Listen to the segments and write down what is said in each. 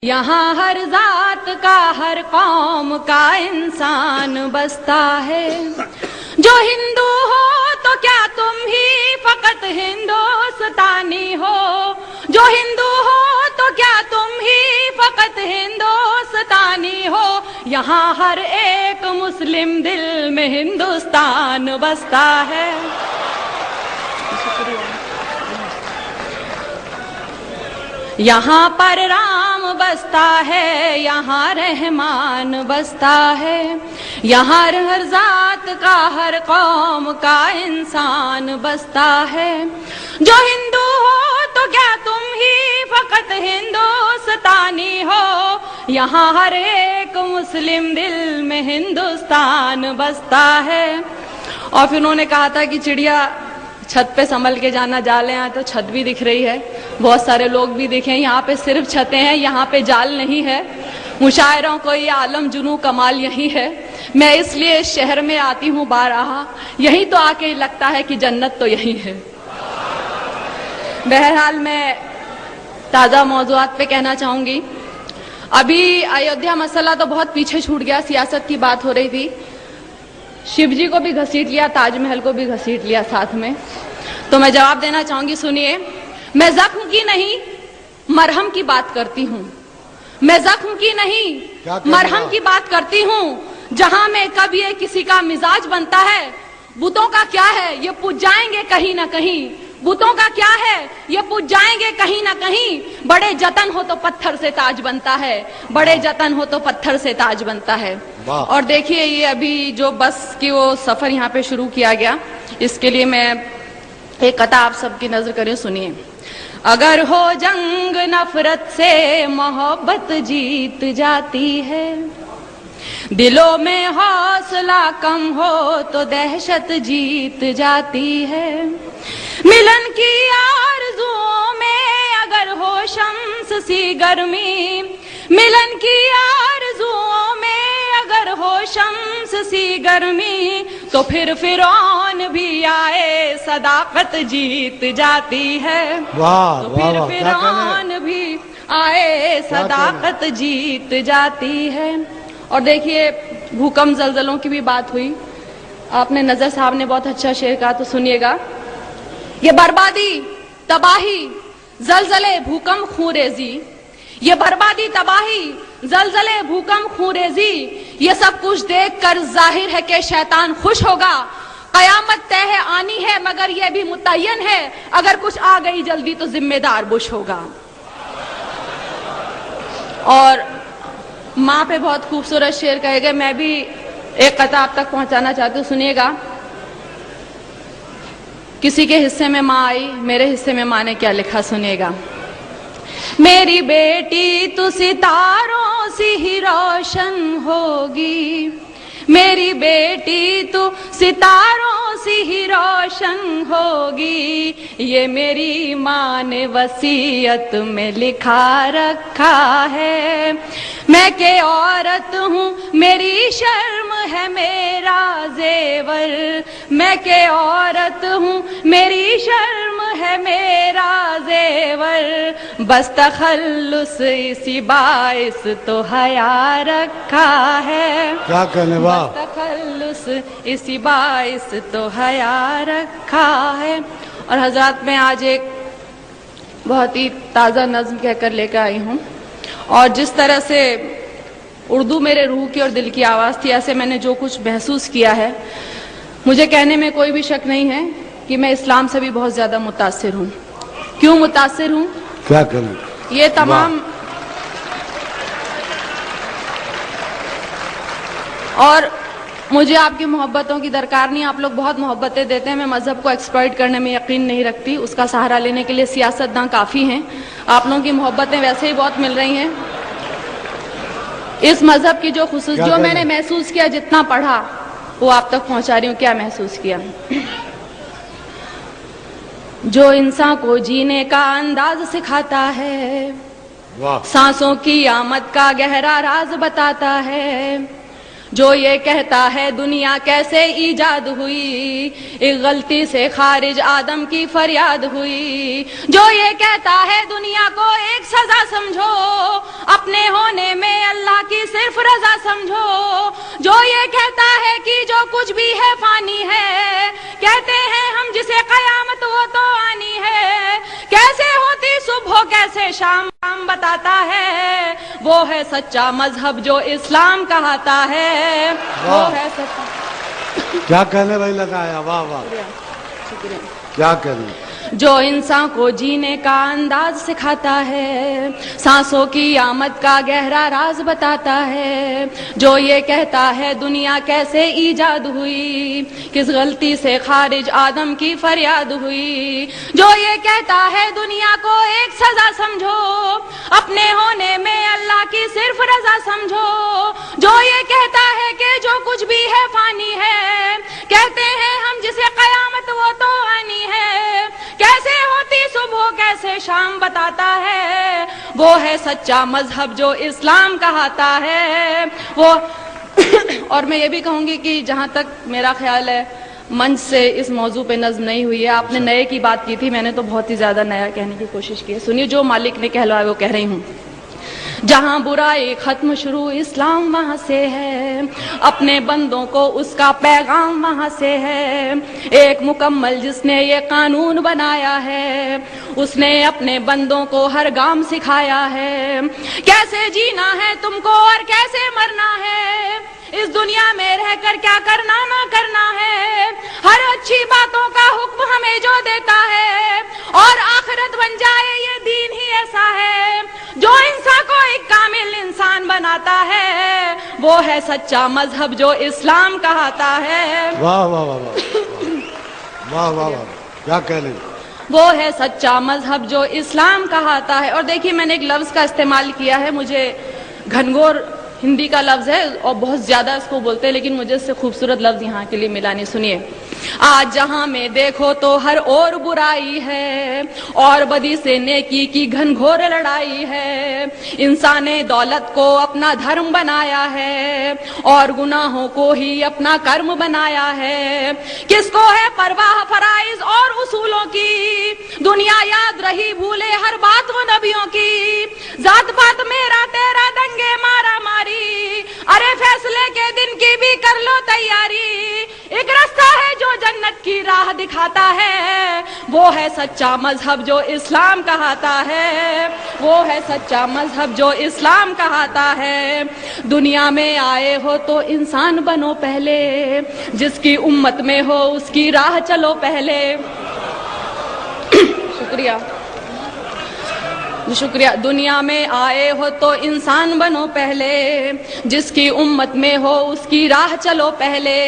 یہاں ہر ذات کا ہر قوم کا انسان بستا ہے. جو ہندو ہو تو کیا تم ہی فقط ہندوستانی ہو؟ جو ہندو ہو تو کیا تم ہی فقط ہندوستانی ہو؟ یہاں ہر ایک مسلم دل میں ہندوستان بستا ہے. یہاں پر رام بستا ہے، یہاں رحمان بستا ہے. یہاں ہر ذات کا ہر قوم کا انسان بستا ہے. جو ہندو ہو تو کیا تم ہی فقط ہندوستانی ہو؟ یہاں ہر ایک مسلم دل میں ہندوستان بستا ہے. اور پھر انہوں نے کہا تھا کہ چڑیا چھت پہ سنبھل کے جانا، جالیں آئے تو چھت بھی دکھ رہی ہے، بہت سارے لوگ بھی دکھیں. یہاں پہ صرف چھتیں ہیں، یہاں پہ جال نہیں ہے. مشاعروں کو یہ عالم جنوں کمال یہی ہے. میں اس لیے اس شہر میں آتی ہوں بارہا، یہی تو آ کے لگتا ہے کہ جنت تو یہی ہے. بہرحال میں تازہ موضوعات پہ کہنا چاہوں گی. ابھی ایودھیا مسئلہ تو بہت پیچھے چھوٹ گیا، سیاست کی بات ہو رہی تھی. شیو جی کو بھی گھسیٹ لیا، تاج محل کو بھی گھسیٹ لیا ساتھ میں. تو میں جواب دینا چاہوں گی، سنیے. میں زخم کی نہیں مرہم کی بات کرتی ہوں. میں زخم کی نہیں مرہم کی بات کرتی ہوں. جہاں میں کب یہ کسی کا مزاج بنتا ہے، بتوں کا کیا ہے یہ پوج جائیں گے کہیں نہ کہیں. بتوں کا کیا ہے یہ پوج جائیں گے کہیں نہ کہیں. بڑے جتن ہو تو پتھر سے تاج بنتا ہے، بڑے جتن ہو تو پتھر سے تاج بنتا ہے. اور دیکھیے یہ ابھی جو بس کی وہ سفر یہاں پہ شروع کیا گیا، اس کے لیے میں ایک قطعہ آپ سب کی نظر کریں، سنیے. اگر ہو جنگ نفرت سے محبت جیت جاتی ہے، دلوں میں حوصلہ کم ہو تو دہشت جیت جاتی ہے. ملن کی آرزوؤں میں اگر ہو شمس سی گرمی، ملن کی آرزوؤں میں اگر ہو شمس سی گرمی، تو پھر فرعون بھی آئے صداقت جیت جاتی ہے. تو پھر فرعون بھی آئے صداقت جیت جاتی ہے. اور دیکھیے بھوکم زلزلوں کی بھی بات ہوئی. آپ نے نظر صاحب نے بہت اچھا شعر کہا، تو سنیے گا. یہ بربادی تباہی زلزلے بھوکم خون ریزی، یہ بربادی تباہی زلزلے بھوکم خون ریزی، یہ سب کچھ دیکھ کر ظاہر ہے کہ شیطان خوش ہوگا. قیامت طے ہے آنی ہے مگر یہ بھی متعین ہے، اگر کچھ آ گئی جلدی تو ذمہ دار بش ہوگا. اور ماں پہ بہت خوبصورت شعر کہے گئے، میں بھی ایک قطعہ آپ تک پہنچانا چاہتی ہوں، سنیے گا. کسی کے حصے میں ماں آئی، میرے حصے میں ماں نے کیا لکھا، سنیے گا. میری بیٹی تو ستاروں سی ہی روشن ہوگی، میری بیٹی تو ستاروں سی ہی روشن ہوگی، یہ میری ماں نے وصیت میں لکھا رکھا ہے. میں کہ عورت ہوں میری شرم ہے میرا زیور، میں کہ عورت ہوں میری شرم ہے میرا زیور، بس تخلص اسی باعث تو حیا رکھا ہے. کیا کہنے با تخلص اسی باعث تو حیا رکھا ہے. اور حضرات میں آج ایک بہت ہی تازہ نظم کہہ کر لے کر آئی ہوں. اور جس طرح سے اردو میرے روح کی اور دل کی آواز تھی، ایسے میں نے جو کچھ محسوس کیا ہے، مجھے کہنے میں کوئی بھی شک نہیں ہے کہ میں اسلام سے بھی بہت زیادہ متاثر ہوں. کیوں متاثر ہوں؟ کیا کریں؟ یہ تمام اور مجھے آپ کی محبتوں کی درکار نہیں. آپ لوگ بہت محبتیں دیتے ہیں. میں مذہب کو ایکسپلائٹ کرنے میں یقین نہیں رکھتی. اس کا سہارا لینے کے لیے سیاستداں کافی ہیں. آپ لوگوں کی محبتیں ویسے ہی بہت مل رہی ہیں. اس مذہب کی جو جو میں نے محسوس کیا، جتنا پڑھا وہ آپ تک پہنچا رہی ہوں. کیا محسوس کیا؟ جو انسان کو جینے کا انداز سکھاتا ہے، سانسوں کی آمد کا گہرا راز بتاتا ہے، جو یہ کہتا ہے دنیا کیسے ایجاد ہوئی، ایک غلطی سے خارج آدم کی فریاد ہوئی، جو یہ کہتا ہے دنیا کو ایک سزا سمجھو، اپنے اللہ کی صرف رضا سمجھو. جو یہ کہتا ہے کہ جو کچھ بھی ہے فانی ہے, کہتے ہیں ہم جسے قیامت وہ تو آنی ہے. کیسے ہوتی صبح کیسے شام بتاتا ہے, وہ ہے سچا مذہب جو اسلام کہاتا ہے. وہ ہے سچا. کیا کہنے بھائی لگایا, واہ واہ, شکریہ. کیا کہنے. جو انسان کو جینے کا انداز سکھاتا ہے, سانسوں کی آمد کا گہرا راز بتاتا ہے. جو یہ کہتا ہے دنیا کیسے ایجاد ہوئی, کس غلطی سے خارج آدم کی فریاد ہوئی. جو یہ کہتا ہے دنیا کو ایک سزا سمجھو, اپنے ہونے میں اللہ کی صرف رضا سمجھو. جو یہ کہتا ہے کہ جو کچھ بھی ہے فانی ہے, کہتے ہیں ہم جسے قیامت وہ تو آنی ہے. کیسے ہوتی صبح کیسے شام بتاتا ہے, وہ ہے سچا مذہب جو اسلام کہاتا ہے. وہ اور میں یہ بھی کہوں گی کہ جہاں تک میرا خیال ہے منچ سے اس موضوع پہ نظم نہیں ہوئی ہے. آپ نے نئے کی بات کی تھی, میں نے تو بہت ہی زیادہ نیا کہنے کی کوشش کی ہے. سنیے, جو مالک نے کہلوایا وہ کہہ رہی ہوں. جہاں برائی ختم شروع اسلام وہاں سے ہے, اپنے بندوں کو اس کا پیغام وہاں سے ہے. ایک مکمل جس نے یہ قانون بنایا ہے, اس نے اپنے بندوں کو ہر گام سکھایا ہے. کیسے جینا ہے تم کو اور کیسے مرنا ہے, اس دنیا میں رہ کر کیا کرنا نہ کرنا ہے. ہر اچھی باتوں کا حکم ہمیں جو دیتا ہے, اور آخرت بن جائے یہ دین ہی ایسا ہے جو انسان کو ایک کامل انسان بناتا ہے. وہ ہے سچا مذہب جو اسلام کہاتا ہے. واہ واہ واہ واہ واہ واہ, کیا کہنے. وہ ہے سچا مذہب جو اسلام کہاتا ہے. اور دیکھیے, میں نے ایک لفظ کا استعمال کیا ہے, مجھے گھنگور ہندی کا لفظ ہے اور بہت زیادہ اس کو بولتے ہیں, لیکن مجھے اس سے خوبصورت لفظ یہاں کے لیے ملا نہیں. سنیے, آج جہاں میں دیکھو تو ہر اور برائی ہے, اور بدی سے نیکی کی گھنگھور لڑائی ہے. انسان نے دولت کو اپنا دھرم بنایا ہے, اور گناہوں کو ہی اپنا کرم بنایا ہے. کس کو ہے پرواہ فرائض اور اصولوں کی, دنیا یاد رہی بھولے ہر بات وہ نبیوں کی. ذات پات میرا تیرا دنگے مارا ماری, ارے فیصلے کے دن کی بھی کر لو تیاری. ایک راستہ ہے جو جنت کی راہ دکھاتا ہے, وہ ہے سچا مذہب جو اسلام کہاتا ہے. وہ ہے سچا مذہب جو اسلام کہاتا ہے. دنیا میں آئے ہو تو انسان بنو پہلے, جس کی امت میں ہو اس کی راہ چلو پہلے. شکریہ شکریہ. دنیا میں آئے ہو تو انسان بنو پہلے, جس کی امت میں ہو اس کی راہ چلو پہلے.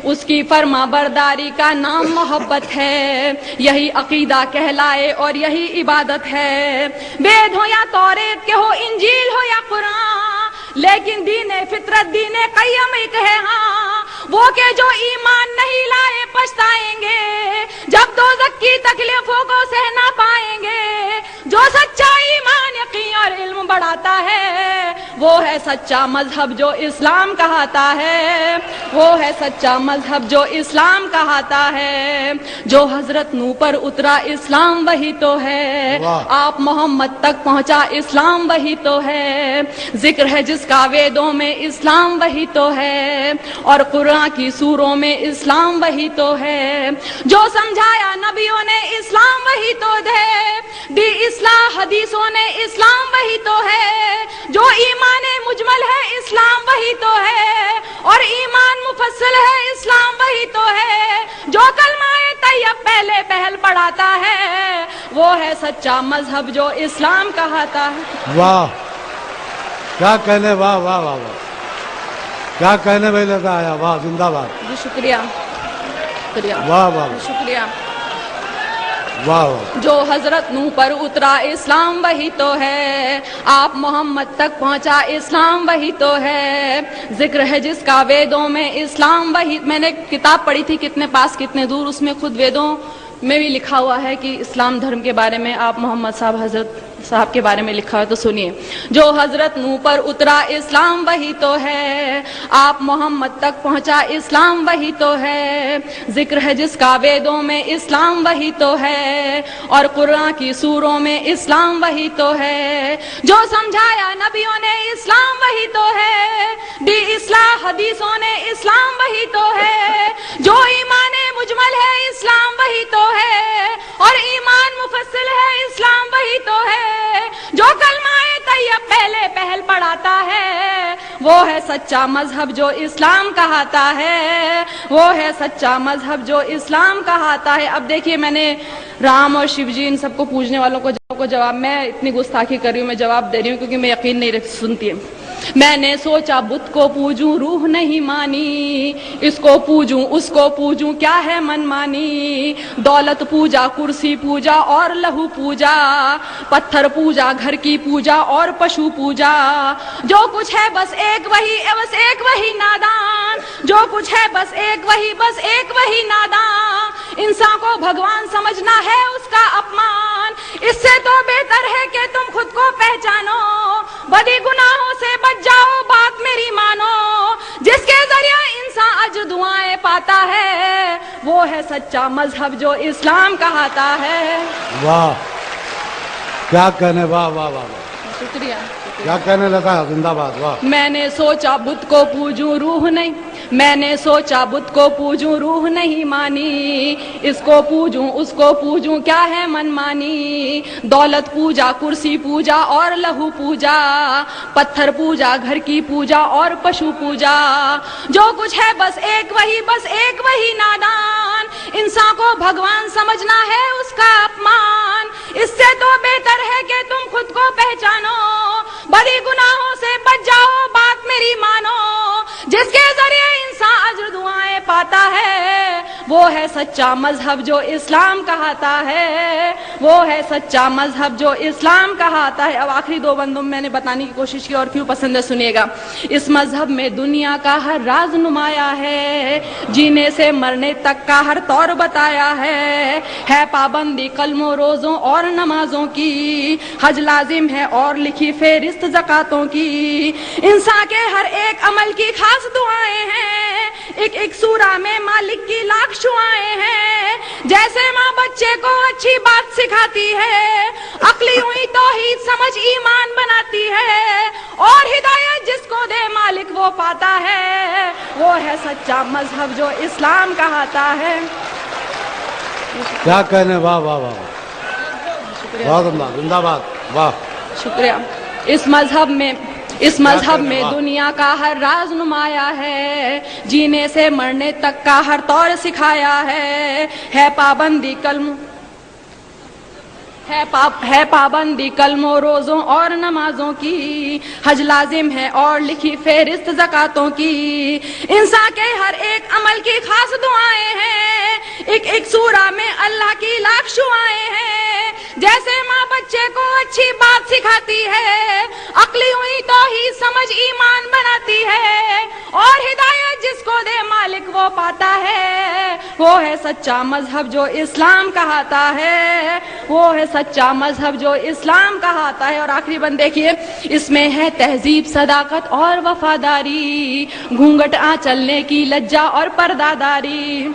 اس کی فرما برداری کا نام محبت ہے, یہی عقیدہ کہلائے اور یہی عبادت ہے. وید ہو یا توریت کے ہو, انجیل ہو یا قرآن, لیکن دین فطرت دین قیم ایک ہے. ہاں, وہ کہ جو ایمان نہیں لائے پچھتائیں گے, جب دوزخ کی تکلیفوں کو سہ نہ پائیں گے. جو سچا ایمان یقین اور علم بڑھاتا ہے, وہ ہے سچا مذہب جو اسلام کہاتا ہے. وہ ہے سچا مذہب جو اسلام کہاتا ہے. جو حضرت نوح پر اترا اسلام وہی تو ہے, آپ محمد تک پہنچا اسلام وہی تو ہے. ذکر ہے جس کا ویدوں میں اسلام وہی تو ہے, اور قرآن کی سوروں میں اسلام وہی تو ہے. جو سمجھایا نبیوں نے اسلام وہی تو دی اصلاح حدیثوں نے اسلام وہی تو ہے. جو ایمان مجمل ہے اسلام وہی تو ہے, اور ایمان مفصل ہے اسلام وہی تو ہے. جو کلمہ طیب پہلے پہل پڑھاتا ہے, وہ ہے سچا مذہب جو اسلام کہاتا ہے. واہ, کیا کہنے. واہ واہ واہ واہ, کیا کہنے میں لگا آیا. واہ, زندہ باد. جی شکریہ شکریہ. واہ واہ شکریہ. واہ واہ. جو حضرت نوح پر اترا اسلام وہی تو ہے, آپ محمد تک پہنچا اسلام وہی تو ہے. ذکر ہے جس کا ویدوں میں اسلام وہی. میں نے کتاب پڑھی تھی کتنے پاس کتنے دور, اس میں خود ویدوں میں بھی لکھا ہوا ہے کہ اسلام دھرم کے بارے میں آپ محمد صاحب حضرت صاحب کے بارے میں لکھا ہے. تو سنیے, جو حضرت نوح پر اترا اسلام وہی تو ہے, آپ محمد تک پہنچا اسلام وہی تو ہے. ذکر ہے جس کا ویدوں میں اسلام وہی تو ہے, اور قرآن کی سوروں میں اسلام وہی تو ہے. جو سمجھایا نبیوں نے اسلام وہی تو ہے، دی اصلاح حدیثوں نے اسلام وہی تو ہے، جو ایمان مجمل ہے اسلام وہی تو ہے، اور ایمان مفصل ہے اسلام وہی تو ہے، جو کلمہ طیب پہلے پہل پڑھاتا ہے وہ ہے سچا مذہب جو اسلام کہاتا ہے، وہ ہے سچا مذہب جو اسلام کہاتا ہے۔ اب دیکھیے میں نے رام اور شیو جی ان سب کو پوجنے والوں کو جواب، میں اتنی گستاخی کر رہی ہوں، میں جواب دے رہی ہوں کیونکہ میں یقین نہیں سنتی۔ میں نے سوچا بت کو پوجوں روح نہیں مانی، اس کو پوجوں اس کو پوجوں کیا ہے من مانی، دولت پوجا کرسی پوجا اور لہو پوجا، پتھر پوجا گھر کی پوجا اور پشو پوجا، جو کچھ ہے بس ایک وہی نادان، جو کچھ ہے بس ایک وہی نادان، انسان کو بھگوان سمجھنا ہے اس کا اپمان، اس سے تو بہتر ہے کہ تم خود کو پہچانو، بدی گناہوں سے بچ جاؤ بات میری مانو، جس کے ذریعہ انسان اجر دعائیں پاتا ہے وہ ہے سچا مذہب جو اسلام کہاتا ہے۔ واہ کیا کہنے، واہ واہ واہ واہ، شکریہ۔ کیا کہنے لگا، زندہ باد، واہ۔ میں نے سوچا بت کو پوجوں روح نہیں، میں نے سوچا بت کو پوجوں روح نہیں مانی، اس کو پوجوں اس کو پوجوں کیا ہے من مانی، دولت پوجا کرسی پوجا اور لہو پوجا، پتھر پوجا گھر کی پوجا اور پشو پوجا، جو کچھ ہے بس ایک وہی نادان، انسان کو بھگوان سمجھنا ہے اس کا اپمان، اس سے تو بہتر ہے کہ تم خود کو پہچانو، بڑی گناہوں سے بچ جاؤ بات میری مانو، جس کے ذریعے انسان اجر دعائیں پاتا ہے وہ ہے سچا مذہب جو اسلام کہاتا ہے، وہ ہے سچا مذہب جو اسلام کہاتا ہے۔ اب آخری دو بندوں میں نے بتانے کی کوشش کی اور کیوں پسند ہے سنیے گا۔ اس مذہب میں دنیا کا ہر راز نمایا ہے، جینے سے مرنے تک کا ہر طور بتایا ہے پابندی کلموں روزوں اور نمازوں کی، حج لازم ہے اور لکھی فہرست زکاتوں کی، انسان کے ہر ایک عمل کی خاص دعائیں ہیں، ایک سورہ میں مالک کی لاکھ شعائیں ہیں، جیسے ماں بچے کو اچھی بات سکھاتی ہے، عقلی ہوئی توحید سمجھ ایمان بناتی ہے، اور ہدایت جس کو دے مالک وہ پاتا ہے، وہ ہے سچا مذہب جو اسلام کہاتا ہے۔ کیا کہنے، واہ واہ واہ، بہت عمدہ، زندہ باد، واہ۔ شکریہ۔ اس مذہب میں دنیا کا ہر راز نمایا ہے، جینے سے مرنے تک کا ہر طور سکھایا ہے پابندی کلموں روزوں اور نمازوں کی، حج لازم ہے اور لکھی فہرست زکاتوں کی، انسان کے ہر ایک عمل کی خاص دعائیں ہیں، ایک سورہ میں اللہ کی لاکھ شعائیں ہیں، جیسے ماں بچے کو اچھی بات سکھاتی ہے، عقلی ہوئی توحید سمجھ ایمان بناتی ہے، اور ہدایت جس کو دے مالک وہ پاتا ہے، وہ ہے سچا مذہب جو اسلام کہاتا ہے، وہ ہے سچا مذہب جو اسلام کہاتا ہے۔ اور آخری بند دیکھیے، اس میں ہے تہذیب صداقت اور وفاداری، گھونگھٹ چلنے کی لجا اور پردہ داری،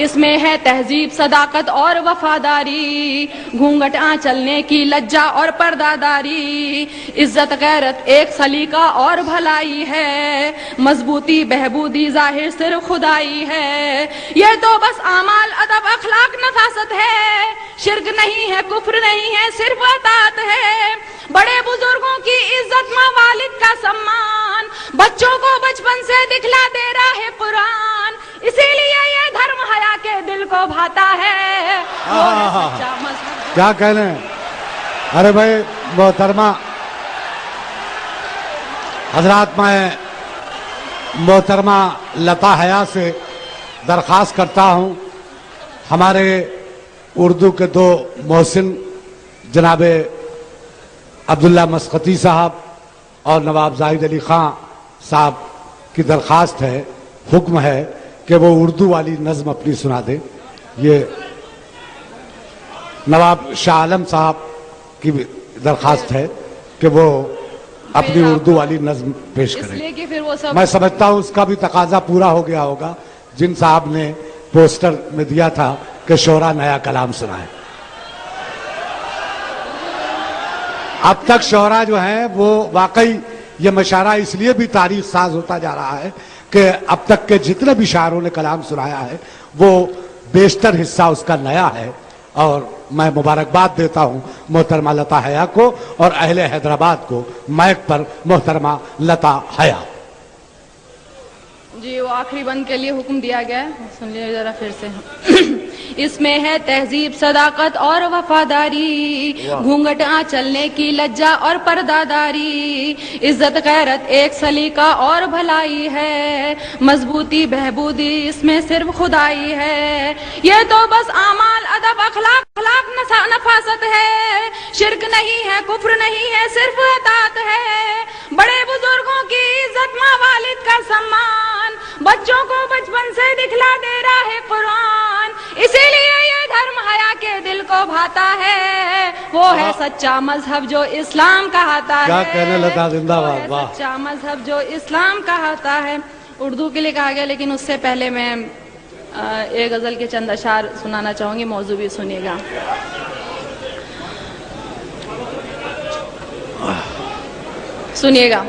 اس میں ہے تہذیب صداقت اور وفاداری، گھونگھٹ چلنے کی لجا اور پردہ داری، عزت غیرت ایک سلیقہ اور بھلائی ہے، مضبوطی بہبودی ظاہر صرف خدائی ہے، یہ تو بس اعمال ادب اخلاق نفاست ہے، شرک نہیں ہے کفر نہیں ہے صرف اطاعت ہے، بڑے بزرگوں کی عزت ماں والد کا سمان، بچوں کو بچپن سے دکھلا دے رہا ہے قرآن، اسی لیے یہ دھرم حیا کے دل کو بھاتا ہے، وہ ہے سچا مذہب۔ کیا کہنے، ارے بھائی محترمہ حضرات، میں محترمہ لتا حیا سے درخواست کرتا ہوں، ہمارے اردو کے دو محسن جناب عبداللہ مسقطی صاحب اور نواب زاہد علی خان صاحب کی درخواست ہے، حکم ہے کہ وہ اردو والی نظم اپنی سنا دیں۔ یہ نواب شاہ عالم صاحب کی درخواست ہے کہ وہ اپنی اردو والی نظم پیش کریں۔ اس لیے کہ پھر وہ سب میں سمجھتا ہوں اس کا بھی تقاضا پورا ہو گیا ہوگا، جن صاحب نے پوسٹر میں دیا تھا کہ شعرا نیا کلام سنائے۔ اب تک شعرا جو ہیں وہ واقعی یہ مشاعرہ اس لیے بھی تاریخ ساز ہوتا جا رہا ہے کہ اب تک کے جتنے بھی شاعروں نے کلام سنایا ہے وہ بیشتر حصہ اس کا نیا ہے. اور میں مبارکباد دیتا ہوں محترمہ لتا حیا کو اور اہل حیدرآباد کو. مائک پر محترمہ لتا حیا. جی وہ آخری بند کے لیے حکم دیا گیا ہے, سن لیجیے ذرا پھر سے. اس میں ہے تہذیب, صداقت اور وفاداری, گھونگھٹ چلنے کی لجا اور پردہ داری, عزت غیرت ایک سلیقہ اور بھلائی ہے, مضبوطی بہبودی اس میں صرف خدائی ہے. یہ تو بس اعمال ادب اخلاق نفاست ہے, شرک نہیں ہے کفر نہیں ہے صرف اطاعت ہے. بڑے بزرگوں کی عزت, ماں والد کا سمان, بچوں کو بچپن سے دکھلا دے رہا ہے قرآن. اسی لیے یہ دھرم حیا کے دل کو بھاتا ہے, وہ ہے سچا مذہب جو اسلام کہاتا ہے. کیا کہنے لتا, زندہ باد. واہ, سچا مذہب جو اسلام کہاتا ہے. اردو کے لیے کہا گیا, لیکن اس سے پہلے میں ایک غزل کے چند اشعار سنانا چاہوں گی, موضوع بھی سنیے گا. سنیے گا.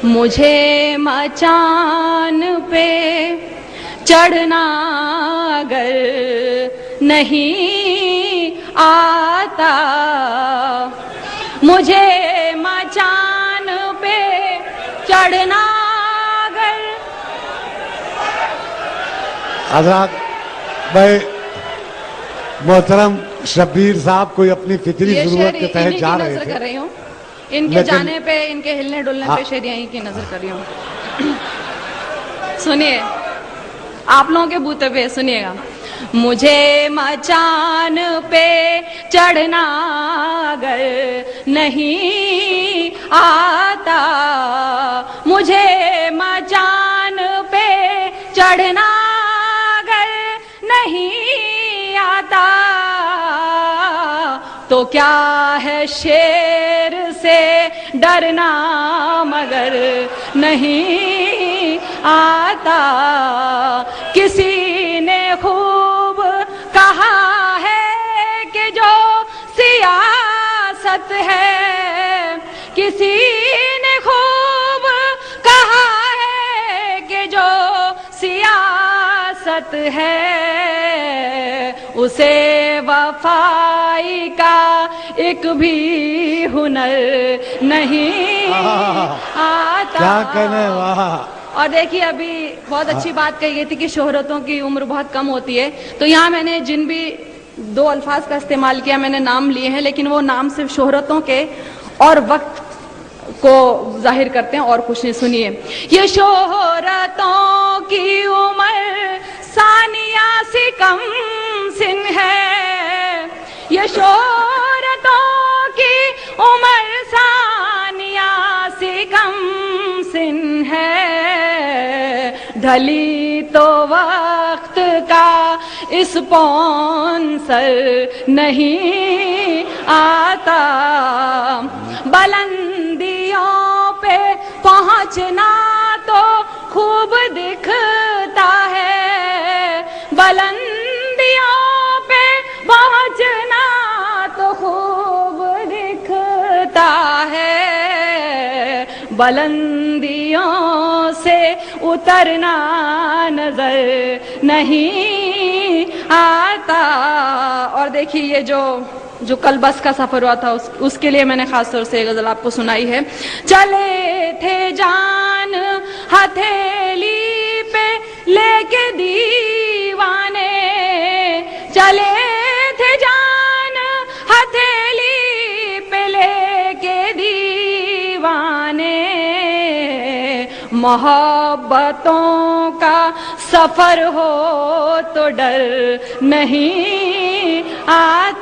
مجھے مچان پہ چڑھنا اگر نہیں آتا, مجھے مچان پہ چڑھنا اگر. حضرات بھائی محترم شبیر صاحب کوئی اپنی فطری ضرورت کے تحت جا رہے تھے. کر رہی ہوں ان کے جانے پہ, ان کے ہلنے ڈلنے پہ شیریاں کی نظر کر رہی ہوں. سنیے آپ لوگوں کے بوتے پہ, سنیے گا. مجھے مچان پہ چڑھنا اگر نہیں آتا, مجھے مچان پہ چڑھنا اگر نہیں آتا, تو کیا ہے شیر سے ڈرنا مگر نہیں آتا. کسی نے خوب کہا ہے کہ جو سیاست ہے, کسی نے خوب کہا ہے کہ جو سیاست ہے, اسے وفائی کا ایک بھی ہنر نہیں آتا. کیا کہنے, واہ. اور دیکھیے ابھی بہت اچھی بات کہی گئی تھی کہ شہرتوں کی عمر بہت کم ہوتی ہے, تو یہاں میں نے جن بھی دو الفاظ کا استعمال کیا میں نے نام لیے ہیں, لیکن وہ نام صرف شہرتوں کے اور وقت کو ظاہر کرتے ہیں اور کچھ نہیں. سنیے. یہ شہرتوں کی عمر ثانیہ سے کم سن ہے, یہ شہرتوں کی عمر ثانیہ سے کم سن ہے, ڈھلی تو وقت کا اسپانسر نہیں آتا. بلندیوں پہ پہنچنا تو خوب دکھتا ہے, بلندیوں پہ پہنچنا تو خوب دکھتا ہے, بلندیوں سے اترنا نظر نہیں آتا. اور دیکھیے یہ جو کل بس کا سفر ہوا تھا اس کے لیے میں نے خاص طور سے غزل آپ کو سنائی ہے. چلے تھے جان ہتھیلی پہ لے کے دیوانے, چلے تھے جان ہتھیلی پہ لے کے دیوانے, محبتوں کا سفر ہو تو ڈر نہیں آتا.